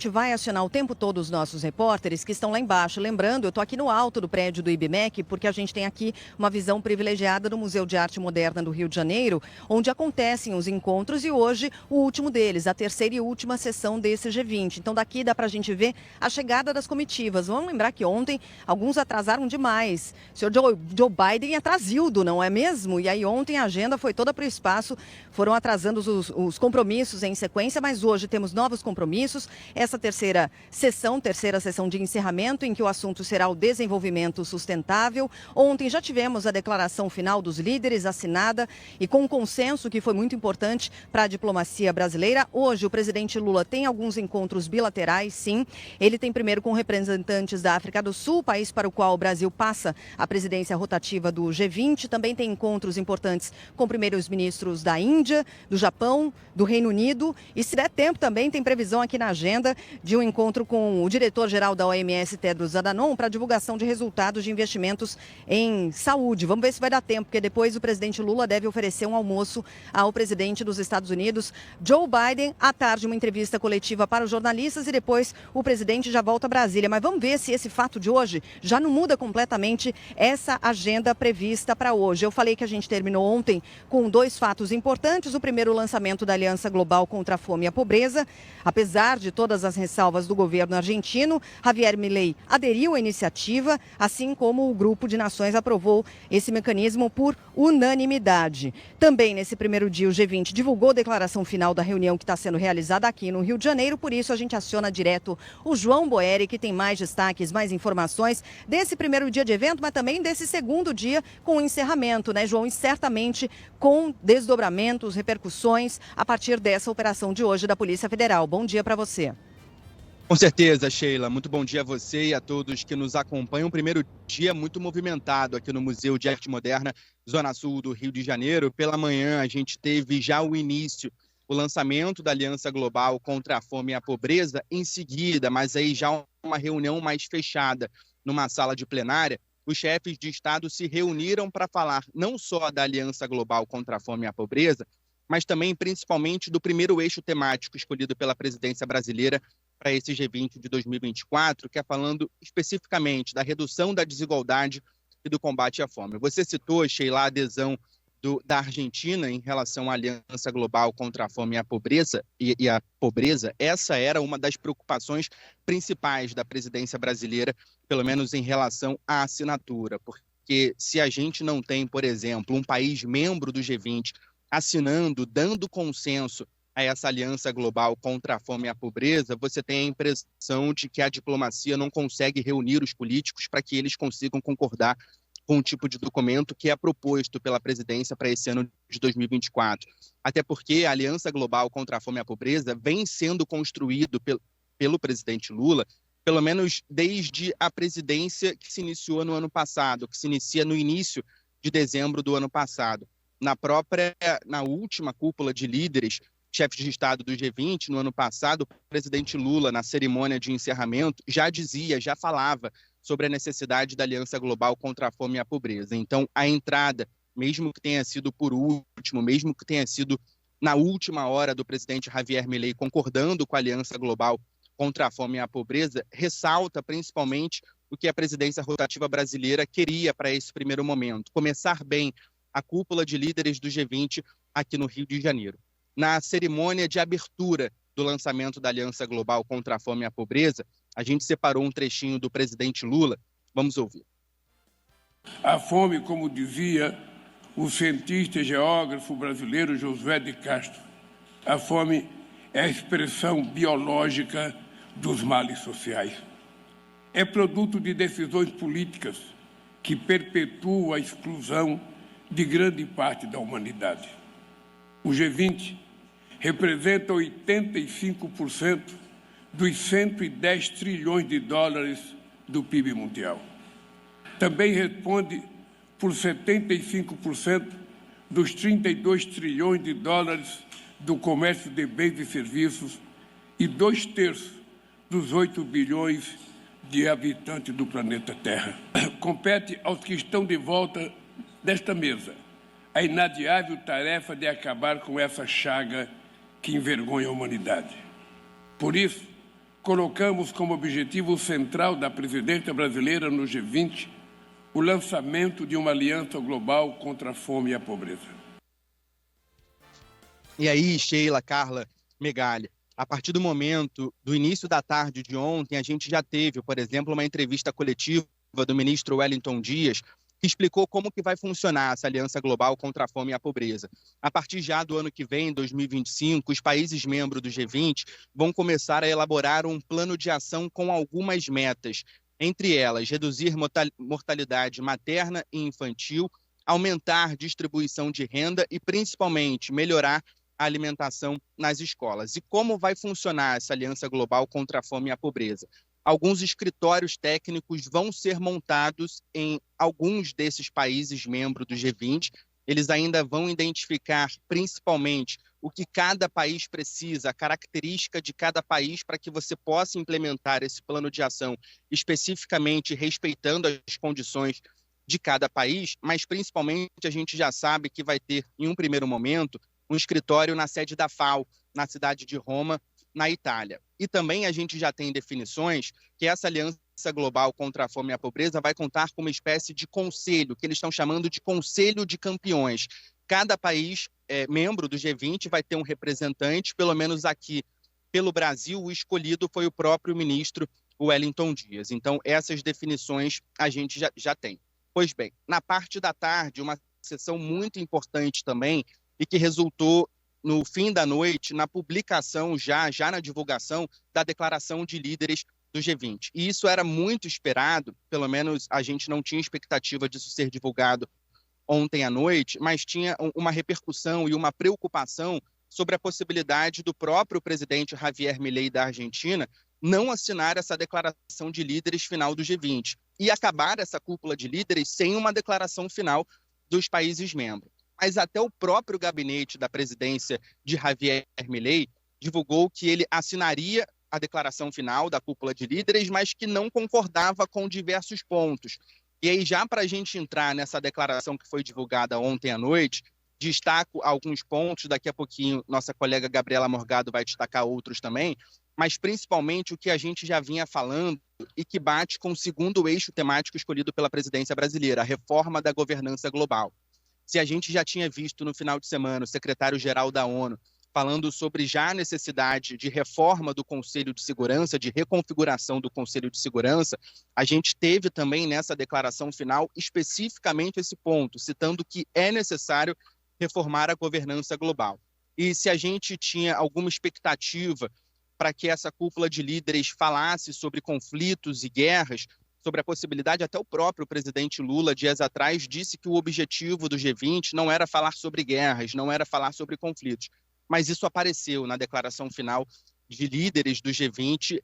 vai acionar o tempo todo os nossos repórteres que estão lá embaixo. Lembrando, eu estou aqui no alto do prédio do IBMEC, porque a gente tem aqui uma visão privilegiada do Museu de Arte Moderna do Rio de Janeiro, onde acontecem os encontros e hoje o último deles, a terceira e última sessão desse G20. Então daqui dá para a gente ver a chegada das comitivas. Vamos lembrar que ontem alguns atrasaram demais. O senhor Joe Biden é trasildo, não é mesmo? E aí ontem a agenda foi toda para o espaço, foram atrasando os compromissos em sequência, mas hoje temos novos compromissos. Essa terceira sessão de encerramento, em que o assunto será o desenvolvimento sustentável. Ontem já tivemos a declaração final dos líderes assinada e com um consenso que foi muito importante para a diplomacia brasileira. Hoje o presidente Lula tem alguns encontros bilaterais, sim. Ele tem primeiro com representantes da África do Sul, país para o qual o Brasil passa a presidência rotativa do G20. Também tem encontros importantes com primeiros ministros da Índia, do Japão, do Reino Unido. E se der tempo também tem previsão aqui na agenda de um encontro com o diretor-geral da OMS, Tedros Adhanom, para divulgação de resultados de investimentos em saúde. Vamos ver se vai dar tempo, porque depois o presidente Lula deve oferecer um almoço ao presidente dos Estados Unidos, Joe Biden. À tarde, uma entrevista coletiva para os jornalistas e depois o presidente já volta a Brasília. Mas vamos ver se esse fato de hoje já não muda completamente essa agenda prevista para hoje. Eu falei que a gente terminou ontem com dois fatos importantes. O primeiro, o lançamento da Aliança Global contra a Fome e a Pobreza. Apesar de todas as ressalvas do governo argentino, Javier Milei aderiu à iniciativa, assim como o Grupo de Nações aprovou esse mecanismo por unanimidade. Também nesse primeiro dia, o G20 divulgou a declaração final da reunião que está sendo realizada aqui no Rio de Janeiro, por isso a gente aciona direto o João Boeri, que tem mais destaques, mais informações desse primeiro dia de evento, mas também desse segundo dia com o encerramento, né, João? E certamente com desdobramentos, repercussões a partir dessa operação de hoje da Polícia Federal. Bom dia para você. Com certeza, Sheila. Muito bom dia a você e a todos que nos acompanham. Um primeiro dia muito movimentado aqui no Museu de Arte Moderna, Zona Sul do Rio de Janeiro. Pela manhã, a gente teve já o início, o lançamento da Aliança Global contra a Fome e a Pobreza. Em seguida, mas aí já uma reunião mais fechada numa sala de plenária, os chefes de Estado se reuniram para falar não só da Aliança Global contra a Fome e a Pobreza, mas também, principalmente, do primeiro eixo temático escolhido pela presidência brasileira para esse G20 de 2024, que é falando especificamente da redução da desigualdade e do combate à fome. Você citou, Sheila, a adesão da Argentina em relação à Aliança Global contra a Fome e a Pobreza. Essa era uma das preocupações principais da presidência brasileira, pelo menos em relação à assinatura, porque se a gente não tem, por exemplo, um país membro do G20 assinando, dando consenso a essa aliança global contra a fome e a pobreza, você tem a impressão de que a diplomacia não consegue reunir os políticos para que eles consigam concordar com o tipo de documento que é proposto pela presidência para esse ano de 2024. Até porque a Aliança Global contra a Fome e a Pobreza vem sendo construído pelo presidente Lula, pelo menos desde a presidência que se iniciou no ano passado, que se inicia no início de dezembro do ano passado. Na última cúpula de líderes, chefes de Estado do G20, no ano passado, o presidente Lula, na cerimônia de encerramento, já falava sobre a necessidade da Aliança Global contra a Fome e a Pobreza. Então, a entrada, mesmo que tenha sido por último, mesmo que tenha sido na última hora do presidente Javier Milei concordando com a Aliança Global contra a Fome e a Pobreza, ressalta principalmente o que a presidência rotativa brasileira queria para esse primeiro momento: começar bem a cúpula de líderes do G20 aqui no Rio de Janeiro. Na cerimônia de abertura do lançamento da Aliança Global contra a Fome e a Pobreza, a gente separou um trechinho do presidente Lula. Vamos ouvir. A fome, como dizia o cientista e geógrafo brasileiro Josué de Castro, a fome é a expressão biológica dos males sociais. É produto de decisões políticas que perpetuam a exclusão de grande parte da humanidade. O G20 representa 85% dos 110 trilhões de dólares do PIB mundial. Também responde por 75% dos 32 trilhões de dólares do comércio de bens e serviços e 2/3 dos 8 bilhões de habitantes do planeta Terra. Compete aos que estão de volta desta mesa a inadiável tarefa de acabar com essa chaga que envergonha a humanidade. Por isso, colocamos como objetivo central da presidência brasileira no G20 o lançamento de uma aliança global contra a fome e a pobreza. E aí, Sheila, Carla, Megali, a partir do momento do início da tarde de ontem, a gente já teve, por exemplo, uma entrevista coletiva do ministro Wellington Dias, que explicou como que vai funcionar essa aliança global contra a fome e a pobreza. A partir já do ano que vem, 2025, os países membros do G20 vão começar a elaborar um plano de ação com algumas metas, entre elas, reduzir mortalidade materna e infantil, aumentar distribuição de renda e, principalmente, melhorar a alimentação nas escolas. E como vai funcionar essa aliança global contra a fome e a pobreza? Alguns escritórios técnicos vão ser montados em alguns desses países membros do G20. Eles ainda vão identificar, principalmente, o que cada país precisa, a característica de cada país para que você possa implementar esse plano de ação, especificamente respeitando as condições de cada país, mas principalmente a gente já sabe que vai ter, em um primeiro momento, um escritório na sede da FAO, na cidade de Roma, na Itália. E também a gente já tem definições que essa aliança global contra a fome e a pobreza vai contar com uma espécie de conselho, que eles estão chamando de Conselho de Campeões. Cada país membro do G20 vai ter um representante, pelo menos aqui pelo Brasil, o escolhido foi o próprio ministro Wellington Dias. Então, essas definições a gente já tem. Pois bem, na parte da tarde, uma sessão muito importante também e que resultou no fim da noite, na publicação, já na divulgação da declaração de líderes do G20. E isso era muito esperado, pelo menos a gente não tinha expectativa disso ser divulgado ontem à noite, mas tinha uma repercussão e uma preocupação sobre a possibilidade do próprio presidente Javier Milei da Argentina não assinar essa declaração de líderes final do G20 e acabar essa cúpula de líderes sem uma declaração final dos países membros. Mas até o próprio gabinete da presidência de Javier Milei divulgou que ele assinaria a declaração final da cúpula de líderes, mas que não concordava com diversos pontos. E aí, já para a gente entrar nessa declaração que foi divulgada ontem à noite, destaco alguns pontos, daqui a pouquinho nossa colega Gabriela Morgado vai destacar outros também, mas principalmente o que a gente já vinha falando e que bate com o segundo eixo temático escolhido pela presidência brasileira, a reforma da governança global. Se a gente já tinha visto no final de semana o secretário-geral da ONU falando sobre já a necessidade de reforma do Conselho de Segurança, de reconfiguração do Conselho de Segurança, a gente teve também nessa declaração final especificamente esse ponto, citando que é necessário reformar a governança global. E se a gente tinha alguma expectativa para que essa cúpula de líderes falasse sobre conflitos e guerras, sobre a possibilidade, até o próprio presidente Lula, dias atrás, disse que o objetivo do G20 não era falar sobre guerras, não era falar sobre conflitos. Mas isso apareceu na declaração final de líderes do G20,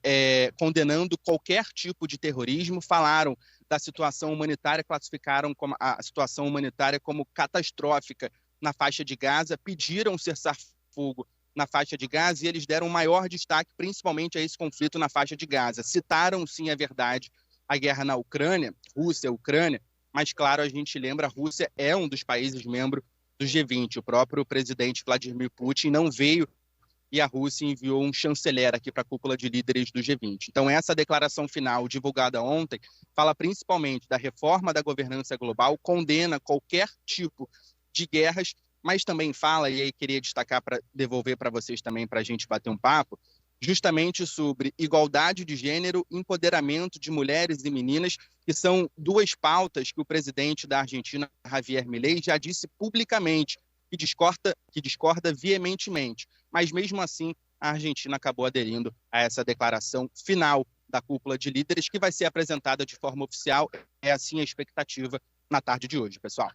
condenando qualquer tipo de terrorismo, falaram da situação humanitária, classificaram a situação humanitária como catastrófica na faixa de Gaza, pediram cessar-fogo na faixa de Gaza e eles deram maior destaque principalmente a esse conflito na faixa de Gaza. Citaram, sim, a verdade, a guerra na Ucrânia, Rússia, Ucrânia, mas, claro, a gente lembra, a Rússia é um dos países membros do G20. O próprio presidente Vladimir Putin não veio e a Rússia enviou um chanceler aqui para a cúpula de líderes do G20. Então, essa declaração final divulgada ontem fala principalmente da reforma da governança global, condena qualquer tipo de guerras, mas também fala, e aí queria destacar para devolver para vocês também para a gente bater um papo, justamente sobre igualdade de gênero, empoderamento de mulheres e meninas, que são duas pautas que o presidente da Argentina, Javier Milei, já disse publicamente, que discorda veementemente. Mas, mesmo assim, a Argentina acabou aderindo a essa declaração final da cúpula de líderes, que vai ser apresentada de forma oficial. É assim a expectativa na tarde de hoje, pessoal.